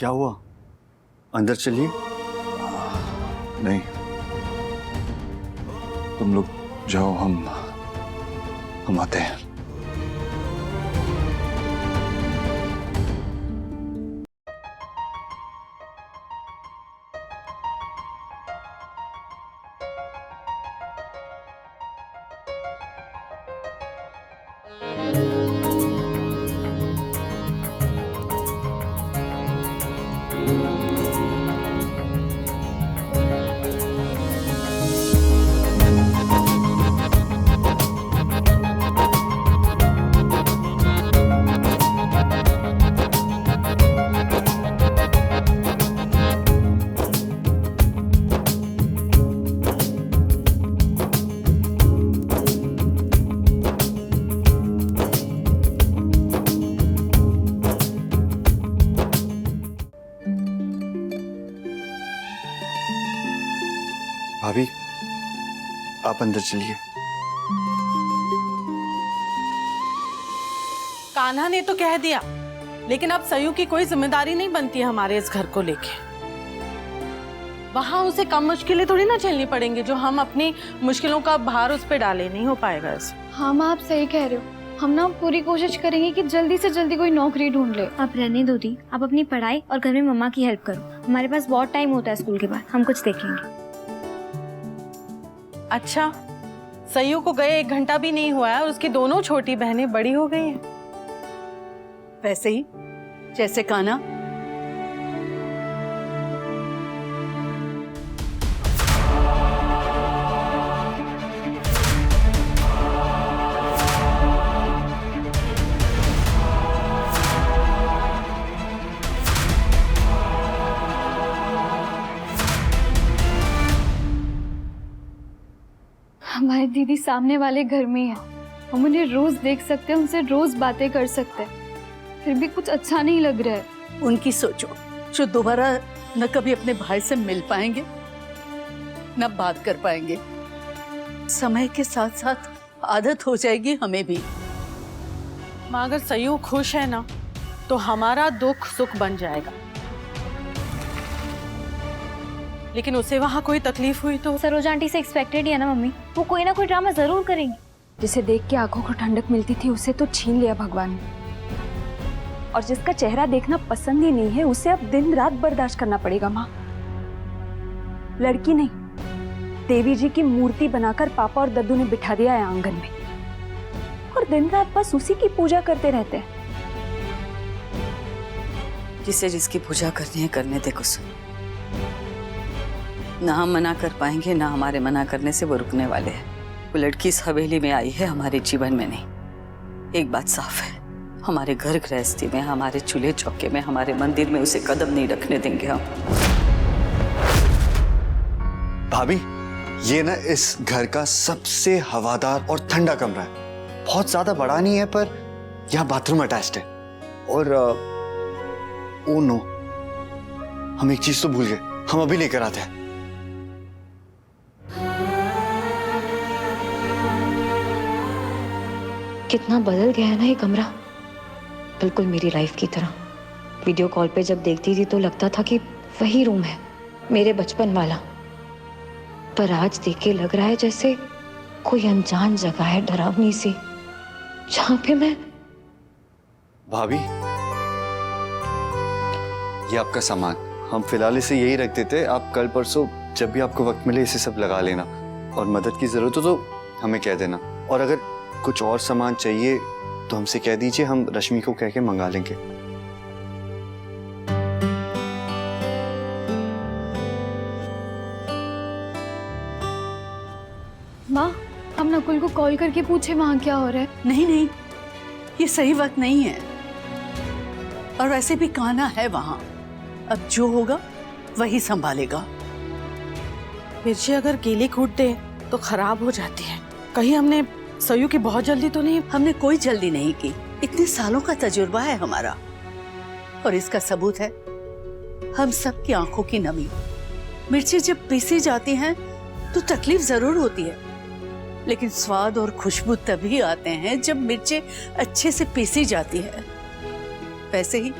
क्या हुआ? अंदर चलिए। नहीं, तुम लोग जाओ, हम आते हैं। भाभी, आप अंदर चलिए। कान्हा ने तो कह दिया, लेकिन अब सयू की कोई जिम्मेदारी नहीं बनती है हमारे इस घर को लेके। वहां उसे कम मुश्किलें थोड़ी ना झेलनी पड़ेंगी जो हम अपनी मुश्किलों का भार उस पे डाले। नहीं हो पाएगा इसे। हाँ माँ, आप सही कह रहे हो। हम ना पूरी कोशिश करेंगे कि जल्दी से जल्दी कोई नौकरी ढूंढ ले। आप रहने दो दी, आप अपनी पढ़ाई और घर में मम्मा की हेल्प करो। हमारे पास बहुत टाइम होता है स्कूल के बाद, हम कुछ देख लेंगे। अच्छा, सयू को गए 1 घंटा भी नहीं हुआ है और उसकी दोनों छोटी बहनें बड़ी हो गई हैं। वैसे ही जैसे कान्हा। हमारी दीदी सामने वाले घर में है, हम उन्हें रोज देख सकते हैं, उनसे रोज बातें कर सकते हैं, फिर भी कुछ अच्छा नहीं लग रहा है। उनकी सोचो जो दोबारा न कभी अपने भाई से मिल पाएंगे न बात कर पाएंगे। समय के साथ साथ आदत हो जाएगी हमें भी। माँ, अगर सयू खुश है ना तो हमारा दुख सुख बन जाएगा, लेकिन उसे वहाँ कोई तकलीफ हुई तो। सरोजा आंटी से एक्सपेक्टेड ही है ना मम्मी, वो कोई ना कोई ड्रामा जरूर करेंगी। जिसे देख के आंखों को ठंडक मिलती थी उसे तो छीन लिया भगवान ने, और जिसका चेहरा देखना पसंद ही नहीं है उसे अब दिन रात बर्दाश्त करना पड़ेगा। माँ, लड़की नहीं देवी जी की मूर्ति बनाकर पापा और दद्दू ने बिठा दिया है आंगन में, और दिन रात बस उसी की पूजा करते रहते हैं। जिसे जिसकी पूजा करनी है करने दे कुसुम। ना हम मना कर पाएंगे ना हमारे मना करने से वो रुकने वाले हैं। वो लड़की इस हवेली में आई है, हमारे जीवन में नहीं। एक बात साफ है, हमारे घर गृहस्थी में, हमारे चूल्हे चौके में, हमारे मंदिर में उसे कदम नहीं रखने देंगे हम। भाभी, ये ना इस घर का सबसे हवादार और ठंडा कमरा है। बहुत ज्यादा बड़ा नहीं है पर यहाँ बाथरूम अटैच्ड है। और ओ नो, हम एक चीज तो भूल गए, हम अभी लेकर आते हैं। कितना बदल गया है ना ये कमरा, बिल्कुल मेरी लाइफ की तरह। वीडियो कॉल पे जब देखती थी तो लगता था कि वही रूम है मेरे बचपन वाला, पर आज देख के लग रहा है जैसे कोई अनजान जगह है, डरावनी सी, जहां पे मैं। भाभी, ये आपका सामान, हम फिलहाल इसे यही रख देते हैं। आप कल परसों जब भी आपको वक्त मिले इसे सब लगा लेना, और मदद की जरूरत हो तो हमें कह देना। और अगर कुछ और सामान चाहिए तो हमसे कह दीजिए, हम रश्मि को कह के मंगा लेंगे। माँ, हम नकुल को कॉल करके पूछे वहाँ क्या हो रहा है। नहीं नहीं, ये सही वक्त नहीं है, और वैसे भी कान्हा है वहां। अब जो होगा वही संभालेगा। मिर्ची अगर गीली कूट दे तो खराब हो जाती है। कहीं हमने सयू की बहुत जल्दी तो नहीं? हमने कोई जल्दी नहीं की, इतने सालों का तजुर्बा है हमारा, और इसका सबूत है हम सब की आंखों की नमी। मिर्ची जब पीसी जाती हैं तो तकलीफ जरूर होती है, लेकिन स्वाद और खुशबू तभी आते हैं जब मिर्ची अच्छे से पीसी जाती है। वैसे ही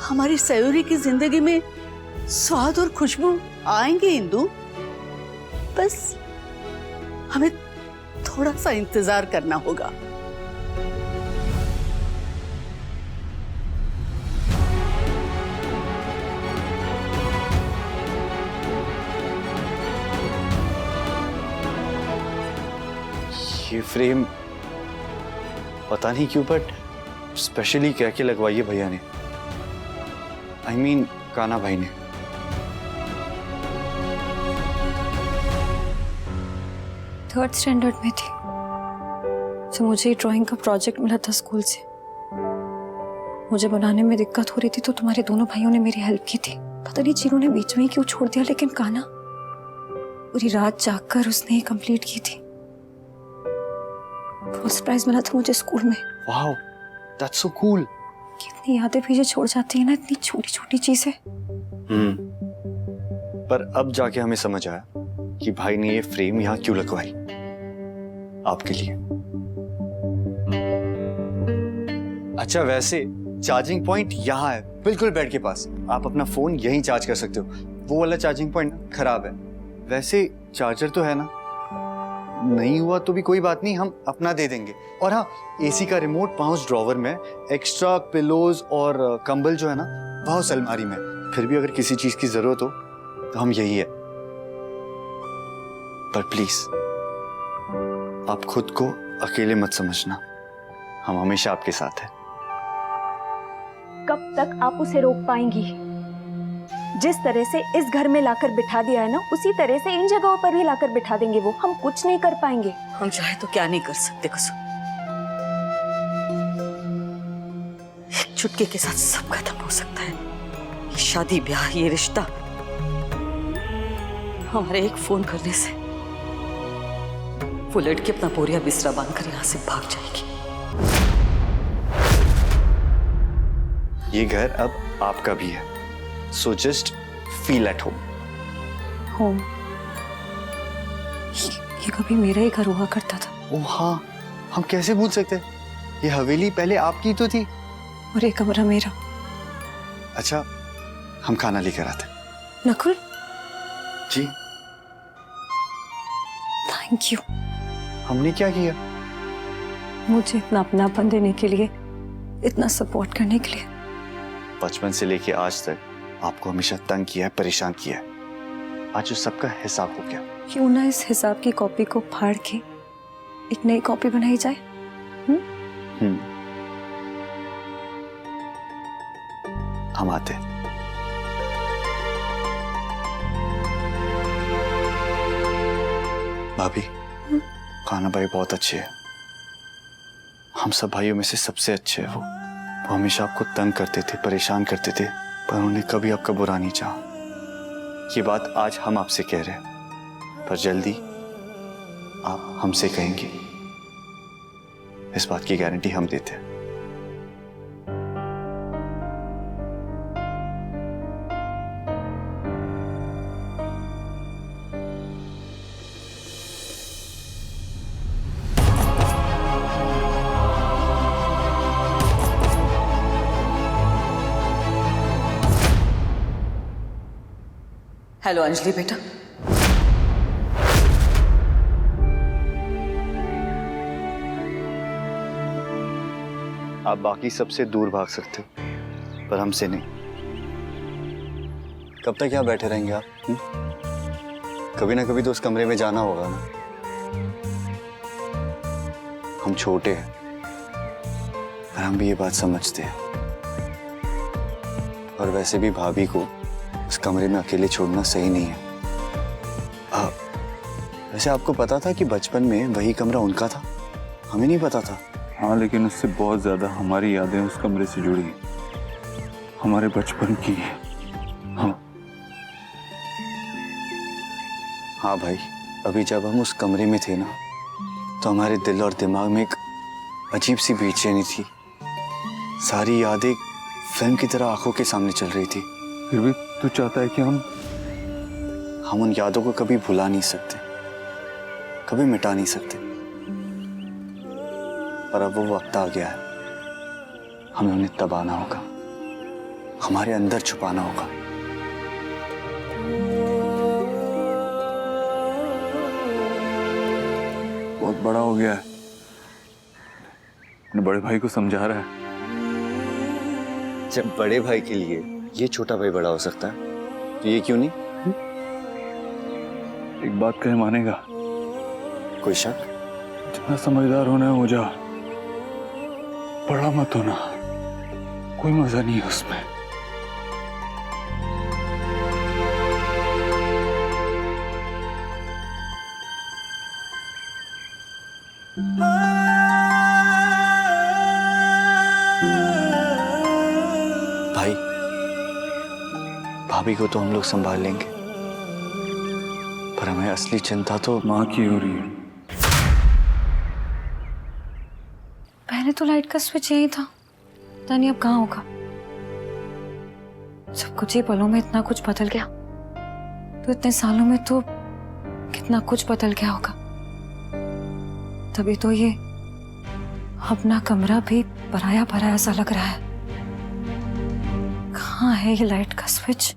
हमारी सयूरी की जिंदगी में स्वाद और खुशबू आएंगे इंदु। बस हमें थोड़ा सा इंतजार करना होगा। ये फ्रेम पता नहीं क्यों बट स्पेशली कह के लगवाई है भैया ने, I mean काना भाई ने। थर्ड स्टैंडर्ड में थी जब मुझे ड्राइंग का प्रोजेक्ट मिला था स्कूल से। मुझे बनाने में दिक्कत हो रही थी तो तुम्हारे दोनों भाइयों ने मेरी हेल्प की थी। पता नहीं चीनों ने बीच में ही क्यों छोड़ दिया, लेकिन काना पूरी रात जागकर उसने कंप्लीट की थी। फर्स्ट प्राइज मिला था मुझे स्कूल में। Wow, that's so cool. कितनी यादें पीछे छोड़ जाती है ना इतनी छोटी छोटी चीजें। पर अब जाके हमें समझ आया कि भाई ने ये फ्रेम यहाँ क्यों लगवाई, आपके लिए। अच्छा, वैसे चार्जिंग पॉइंट यहाँ है, बिल्कुल बेड के पास। आप अपना फोन यहीं चार्ज कर सकते हो। वो वाला चार्जिंग पॉइंट खराब है। वैसे चार्जर तो है ना, नहीं हुआ तो भी कोई बात नहीं, हम अपना दे देंगे। और हाँ, एसी का रिमोट पाउच ड्रॉवर में, एक्स्ट्रा पिलोज और कंबल जो है ना वह उस अलमारी में। फिर भी अगर किसी चीज की जरूरत हो तो हम यही है। पर प्लीज आप खुद को अकेले मत समझना, हम हमेशा आपके साथ हैं। कब तक आप उसे रोक पाएंगी? जिस तरह से इस घर में लाकर बिठा दिया है ना, उसी तरह से इन जगहों पर भी लाकर बिठा देंगे वो। हम कुछ नहीं कर पाएंगे। हम चाहे तो क्या नहीं कर सकते कसम। एक चुटकी के साथ सब खत्म हो सकता है। ये शादी ब्याह, ये रिश्ता हमारे एक फोन करने से वो लड़की अपना बोरिया बिस्तरा बांधकर यहाँ से भाग जाएगी। ये घर अब आपका भी है, so just feel at home. Home? ये कभी मेरा ही घर हुआ करता था। ओह हाँ, हम कैसे भूल सकते। ये हवेली पहले आपकी तो थी और ये कमरा मेरा। अच्छा, हम खाना लेकर आते। नकुल, जी थैंक यू। हमने क्या किया? मुझे इतना अपनापन देने के लिए, इतना सपोर्ट करने के लिए। बचपन से लेके आज तक आपको हमेशा तंग किया है, परेशान किया है। आज उस सबका हिसाब हो गया। क्यों ना इस हिसाब की कॉपी को फाड़ के एक नई कॉपी बनाई जाए? हम आते हैं। भाभी, कान्हा भाई बहुत अच्छे हैं। हम सब भाइयों में से सबसे अच्छे हैं वो। हमेशा आपको तंग करते थे, परेशान करते थे, पर उन्होंने कभी आपका बुरा नहीं चाहा। ये बात आज हम आपसे कह रहे हैं, पर जल्दी आप हमसे कहेंगे, इस बात की गारंटी हम देते हैं। हेलो अंजलि बेटा। आप बाकी सबसे दूर भाग सकते हो, पर हमसे नहीं। कब तक यहाँ बैठे रहेंगे आप? कभी ना कभी तो उस कमरे में जाना होगा ना। हम छोटे हैं, पर हम भी ये बात समझते हैं। और वैसे भी भाभी को उस कमरे में अकेले छोड़ना सही नहीं है। वैसे आपको पता था कि बचपन में वही कमरा उनका था? हमें नहीं पता था। हाँ, लेकिन उससे बहुत ज्यादा हमारी यादें उस कमरे से जुड़ी हैं, हमारे बचपन की। हाँ हाँ भाई, अभी जब हम उस कमरे में थे ना, तो हमारे दिल और दिमाग में एक अजीब सी बेचैनी थी। सारी यादें फिल्म की तरह आंखों के सामने चल रही थी। फिर भी तू चाहता है कि हम उन यादों को कभी भुला नहीं सकते, कभी मिटा नहीं सकते। और अब वो वक्त आ गया है, हमें उन्हें तबाना होगा। हमारे अंदर छुपाना होगा। बहुत बड़ा हो गया है, अपने बड़े भाई को समझा रहा है। जब बड़े भाई के लिए ये छोटा भाई बड़ा हो सकता है तो ये क्यों नहीं? एक बात कहे मानेगा, कोई शक? जितना समझदार होना है हो जा, बड़ा मत होना, कोई मजा नहीं है उसमें। भाई, भाभी को तो हम लोग संभाल लेंगे, पर हमें असली चिंता तो माँ की हो रही है। पहले तो लाइट का स्विच यही था, पता नहीं अब कहाँ होगा। सब कुछ ही पलों में इतना कुछ बदल गया, तो इतने सालों में तो कितना कुछ बदल गया होगा। तभी तो ये अपना कमरा भी पराया पराया सा लग रहा है। कहाँ है ये लाइट का स्विच?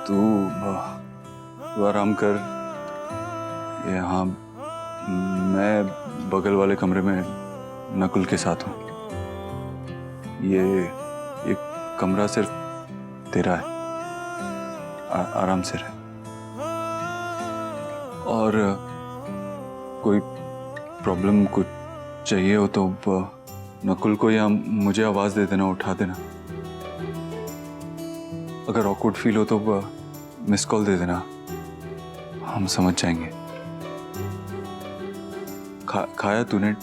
तू आराम कर, यहाँ मैं बगल वाले कमरे में नकुल के साथ हूँ। ये कमरा सिर्फ तेरा है, आराम से रह। और कोई प्रॉब्लम कुछ चाहिए हो तो नकुल को या मुझे आवाज दे देना, उठा देना। अगर ऑकवर्ड फील हो तो मिस कॉल दे देना, हम समझ जाएंगे। खाया तूने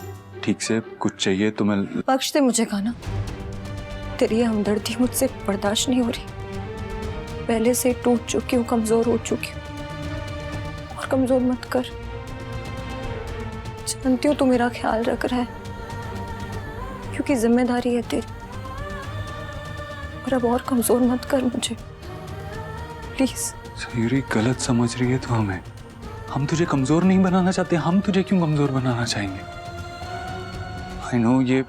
ठीक से? कुछ चाहिए तो मैं बख्श दे मुझे खाना, तेरी ये हमदर्दी मुझसे बर्दाश्त नहीं हो रही। पहले से टूट चुकी हूँ, कमजोर हो चुकी हूँ, और कमजोर मत कर। जानती हूँ तू मेरा ख्याल रख रहा है, क्योंकि जिम्मेदारी है तेरी, और अब और कमजोर मत कर मुझे प्लीज। सयूरी गलत समझ रही है तो हमें। हम तुझे कमजोर नहीं बनाना चाहते, हम तुझे क्यों कमजोर बनाना चाहेंगे? आई नो ये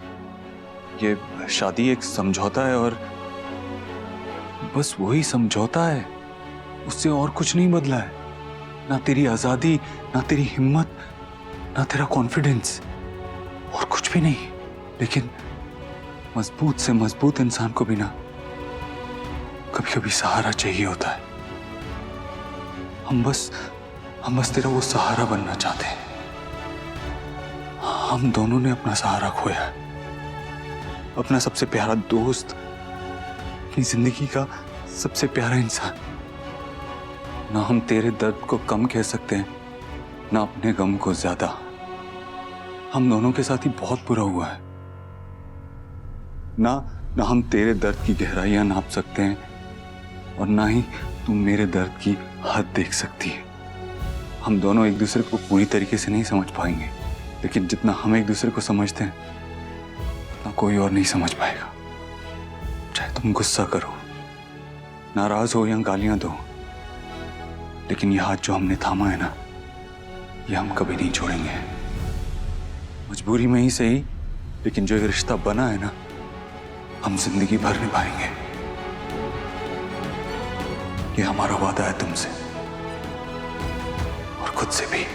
शादी एक समझौता है, और बस वही समझौता है, उससे और कुछ नहीं बदला है। ना तेरी आजादी, ना तेरी हिम्मत, ना तेरा कॉन्फिडेंस, और कुछ भी नहीं। लेकिन मजबूत से मजबूत इंसान को भी ना कभी कभी सहारा चाहिए होता है। हम बस तेरा वो सहारा बनना चाहते हैं। हम दोनों ने अपना सहारा खोया है, अपना सबसे प्यारा दोस्त, अपनी जिंदगी का सबसे प्यारा इंसान। ना हम तेरे दर्द को कम कह सकते हैं, ना अपने गम को ज्यादा। हम दोनों के साथ ही बहुत बुरा हुआ है। ना हम तेरे दर्द की गहराइयां नाप सकते हैं, और ना ही तुम मेरे दर्द की हद देख सकती है। हम दोनों एक दूसरे को पूरी तरीके से नहीं समझ पाएंगे, लेकिन जितना हम एक दूसरे को समझते हैं उतना कोई और नहीं समझ पाएगा। चाहे तुम गुस्सा करो, नाराज हो या गालियां दो, लेकिन ये हाथ जो हमने थामा है ना, ये हम कभी नहीं छोड़ेंगे। मजबूरी में ही सही, लेकिन जो ये रिश्ता बना है ना, हम जिंदगी भर निभाएंगे। ये हमारा वादा है तुमसे और खुद से भी।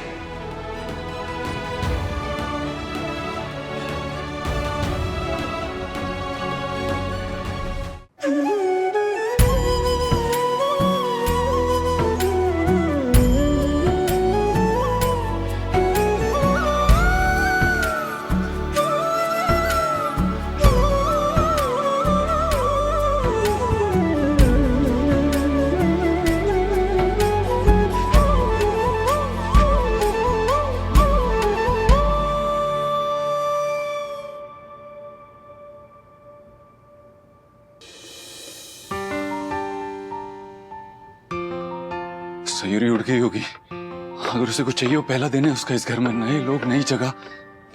सयूरी उड़ गई होगी। अगर उसे कुछ चाहिए, वो पहला दिन है उसका इस घर में। नए लोग, नई जगह,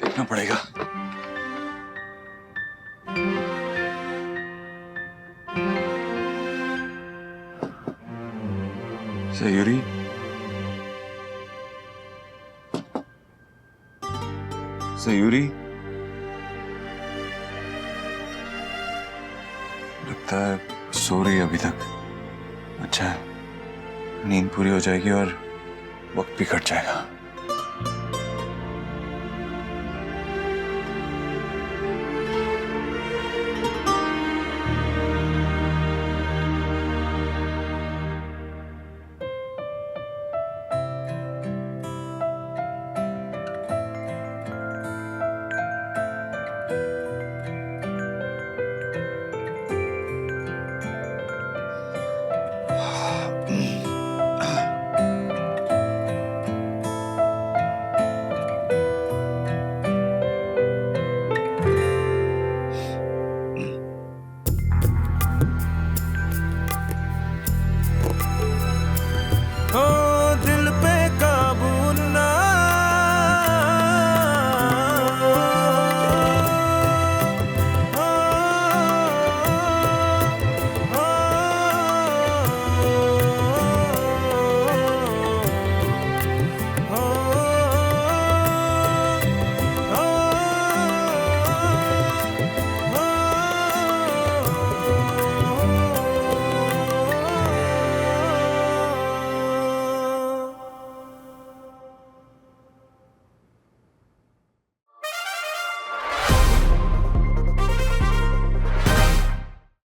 देखना पड़ेगा। सयूरी, सयूरी, लगता है सो रही है अभी तक। अच्छा है, नींद पूरी हो जाएगी और वक्त भी कट जाएगा।